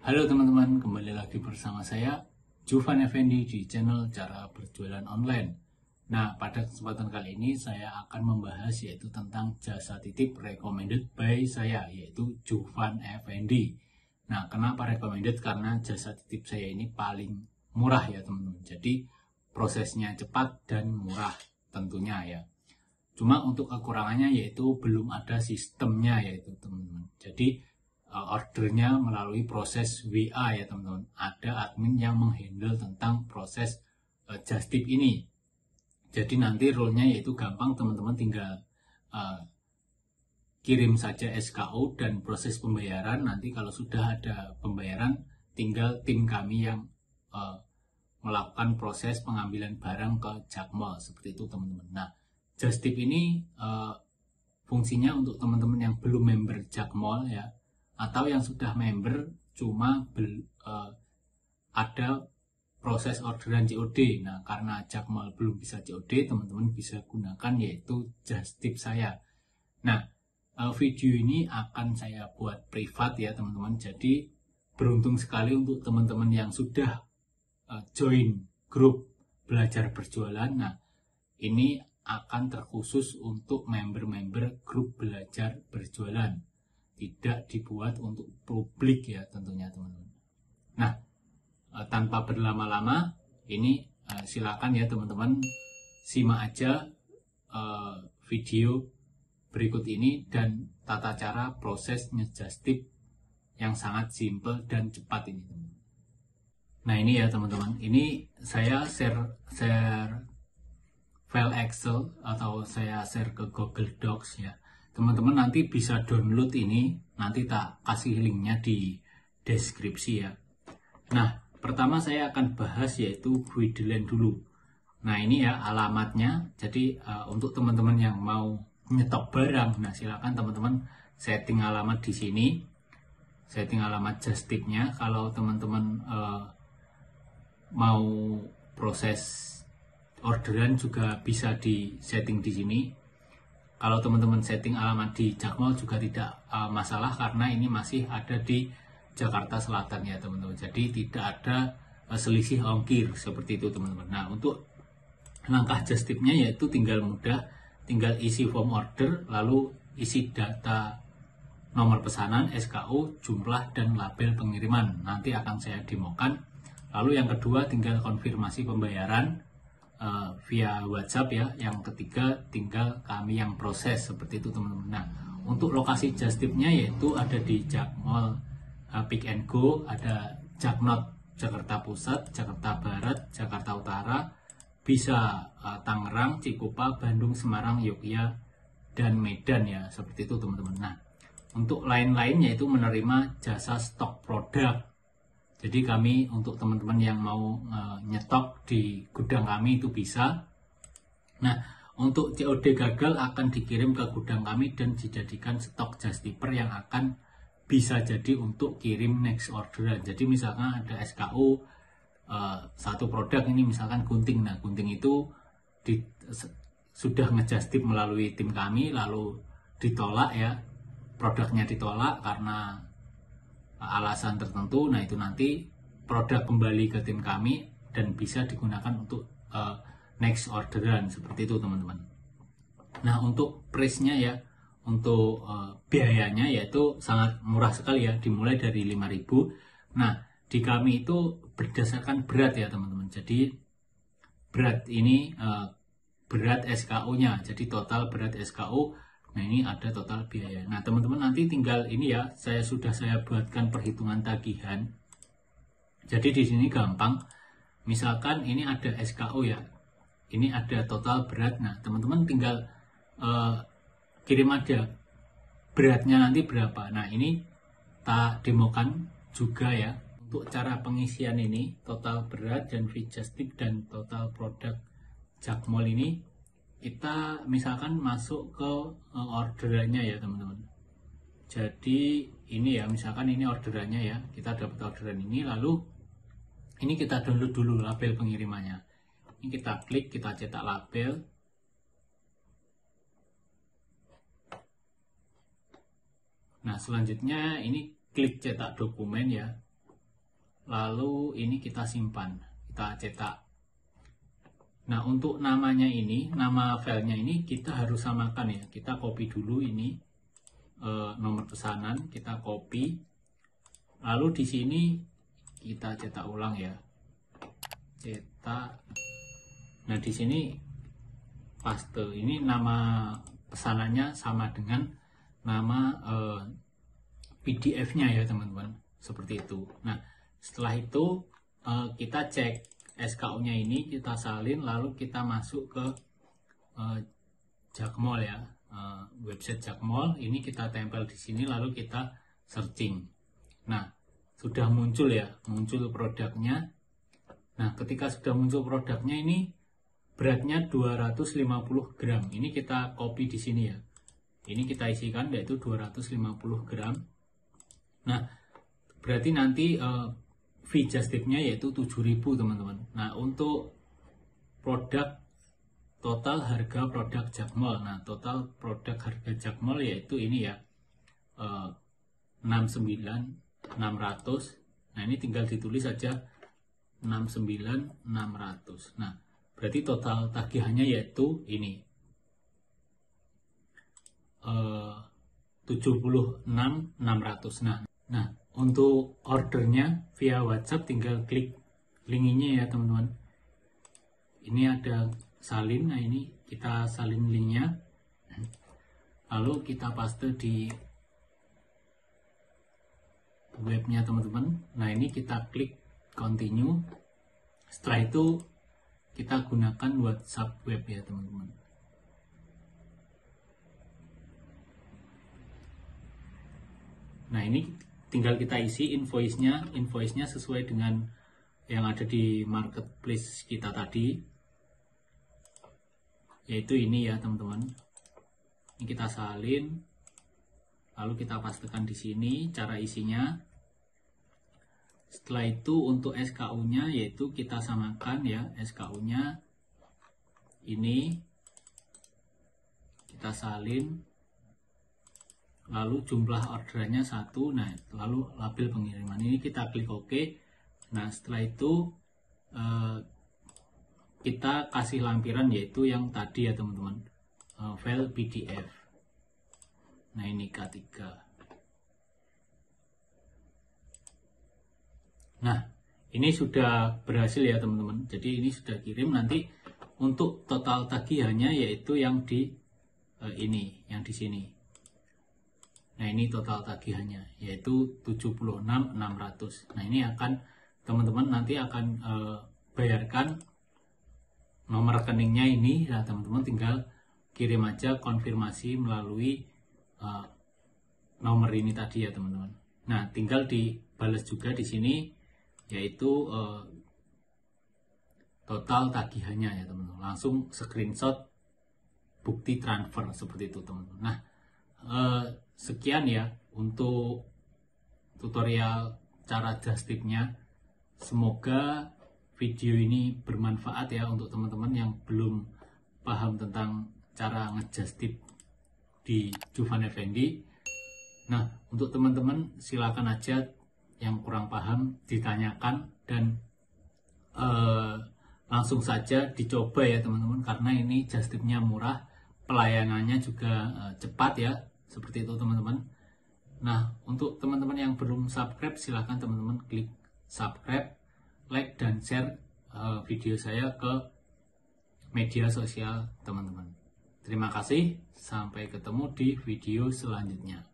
Halo teman-teman, kembali lagi bersama saya Juvan Effendi di channel Cara Berjualan Online. Nah, pada kesempatan kali ini saya akan membahas yaitu tentang jasa titip recommended by saya, yaitu Juvan Effendi. Nah, kenapa recommended? Karena jasa titip saya ini paling murah ya teman-teman. Jadi prosesnya cepat dan murah tentunya ya. Cuma untuk kekurangannya yaitu belum ada sistemnya yaitu teman-teman. Jadi ordernya melalui proses WA ya teman-teman. Ada admin yang menghandle tentang proses just tip ini. Jadi nanti role-nya yaitu gampang, teman-teman tinggal kirim saja SKU dan proses pembayaran. Nanti kalau sudah ada pembayaran, tinggal tim kami yang melakukan proses pengambilan barang ke Jakmall, seperti itu teman-teman. Nah, just tip ini fungsinya untuk teman-teman yang belum member Jakmall ya, atau yang sudah member cuma ada proses orderan COD. Nah, karena Jakmall belum bisa COD, teman-teman bisa gunakan yaitu just tip saya. Nah, video ini akan saya buat privat ya teman-teman. Jadi beruntung sekali untuk teman-teman yang sudah join grup belajar berjualan. Nah, ini akan terkhusus untuk member-member grup belajar berjualan. Tidak dibuat untuk publik ya tentunya teman-teman. Nah, tanpa berlama-lama, ini silakan ya teman-teman simak aja video berikut ini dan tata cara proses just tip yang sangat simple dan cepat ini teman-teman. Nah, ini ya teman-teman, ini saya share file Excel atau saya share ke Google Docs ya. Teman-teman nanti bisa download ini, nanti tak kasih linknya di deskripsi ya. Nah, pertama saya akan bahas yaitu Guideline dulu. Nah, ini ya alamatnya. Jadi untuk teman-teman yang mau nyetok barang, nah silakan teman-teman setting alamat di sini. Setting alamat just tipnya. Kalau teman-teman mau proses orderan juga bisa di setting di sini. Kalau teman-teman setting alamat di Jakmall juga tidak masalah, karena ini masih ada di Jakarta Selatan ya teman-teman. Jadi tidak ada selisih ongkir seperti itu teman-teman. Nah, untuk langkah just tipnya yaitu tinggal mudah, tinggal isi form order, lalu isi data nomor pesanan, SKU, jumlah, dan label pengiriman. Nanti akan saya demokan. Lalu yang kedua tinggal konfirmasi pembayaran via WhatsApp ya. Yang ketiga tinggal kami yang proses, seperti itu teman-teman. Nah, untuk lokasi just tipnya yaitu ada di Jakmall Pick and Go, ada Jaknot Jakarta Pusat, Jakarta Barat, Jakarta Utara, bisa Tangerang, Cikupa, Bandung, Semarang, Yogyakarta, dan Medan ya, seperti itu teman-teman. Nah, untuk lain-lain yaitu menerima jasa stok produk. Jadi kami untuk teman-teman yang mau nyetok di gudang kami itu bisa. Nah, untuk COD gagal akan dikirim ke gudang kami dan dijadikan stok just tipper yang akan bisa jadi untuk kirim next orderan. Jadi misalkan ada SKU satu produk ini misalkan gunting. Nah, gunting itu sudah ngejust tip melalui tim kami, lalu ditolak ya, produknya ditolak karena alasan tertentu. Nah, itu nanti produk kembali ke tim kami dan bisa digunakan untuk next orderan, seperti itu teman-teman. Nah, untuk price-nya ya, untuk biayanya yaitu sangat murah sekali ya, dimulai dari 5.000. Nah, di kami itu berdasarkan berat ya teman-teman. Jadi berat ini berat SKU-nya, jadi total berat SKU. Nah, ini ada total biaya. Nah, teman-teman nanti tinggal ini ya, saya buatkan perhitungan tagihan. Jadi di sini gampang. Misalkan ini ada SKU ya, ini ada total berat. Nah, teman-teman tinggal kirim aja beratnya nanti berapa. Nah, ini tak demokan juga ya. Untuk cara pengisian ini, total berat dan free just tip dan total produk Jakmall ini, kita misalkan masuk ke orderannya ya teman-teman. Jadi ini ya, misalkan ini orderannya ya, kita dapat orderan ini, lalu ini kita download dulu label pengirimannya. Ini kita klik, kita cetak label. Nah, selanjutnya ini klik cetak dokumen ya. lalu ini kita simpan, kita cetak. Nah, untuk namanya ini, nama filenya ini kita harus samakan ya. Kita copy dulu ini nomor pesanan, kita copy. Lalu di sini kita cetak ulang ya. Cetak. Nah, di sini paste. Ini nama pesanannya sama dengan nama PDF-nya ya, teman-teman. Seperti itu. Nah, setelah itu kita cek SKU-nya ini, kita salin, lalu kita masuk ke Jaqmol ya, website Jaqmol. Ini kita tempel di sini, lalu kita searching. Nah, sudah muncul ya, muncul produknya. Nah, ketika sudah muncul produknya ini beratnya 250 gram. Ini kita copy di sini ya. Ini kita isikan yaitu 250 gram. Nah, berarti nanti fee just tip-nya yaitu 7.000 teman-teman. Nah, untuk produk total harga produk Jaqmol. Nah, total produk harga Jaqmol yaitu ini ya, 69.600. Nah, ini tinggal ditulis saja 69.600. Nah, berarti total tagihannya yaitu ini 76.600. Nah, untuk ordernya via WhatsApp tinggal klik link ini ya, teman-teman. Ini ada salin. Nah, ini kita salin linknya, lalu kita paste di webnya teman-teman. Nah, ini kita klik continue. Setelah itu kita gunakan WhatsApp web ya, teman-teman. Nah, ini tinggal kita isi invoice-nya sesuai dengan yang ada di marketplace kita tadi, yaitu ini ya, teman-teman. Ini kita salin, lalu kita pastekan di sini cara isinya. Setelah itu untuk SKU-nya yaitu kita samakan ya, SKU-nya ini kita salin, lalu jumlah orderannya 1. Nah, lalu label pengiriman ini kita klik OK. Nah, setelah itu kita kasih lampiran yaitu yang tadi ya, teman-teman, file PDF. Nah, ini K3. Nah, ini sudah berhasil ya, teman-teman. Jadi ini sudah kirim. Nanti untuk total tagihannya yaitu yang di ini, yang di sini. Nah, ini total tagihannya yaitu 76.600. Nah, ini akan teman-teman nanti akan bayarkan nomor rekeningnya ini ya, teman-teman. Tinggal kirim aja konfirmasi melalui nomor ini tadi ya, teman-teman. Nah, tinggal dibalas juga di sini yaitu total tagihannya ya, teman-teman. Langsung screenshot bukti transfer seperti itu, teman-teman. Nah, sekian ya untuk tutorial cara just tip-nya. Semoga video ini bermanfaat ya untuk teman-teman yang belum paham tentang cara nge-just tip di Dufan Effendi. Nah, untuk teman-teman silakan aja yang kurang paham ditanyakan dan langsung saja dicoba ya, teman-teman, karena ini just tip-nya murah, pelayanannya juga cepat ya, seperti itu, teman-teman. Nah, untuk teman-teman yang belum subscribe, silahkan teman-teman klik subscribe, like, dan share video saya ke media sosial teman-teman. Terima kasih, sampai ketemu di video selanjutnya.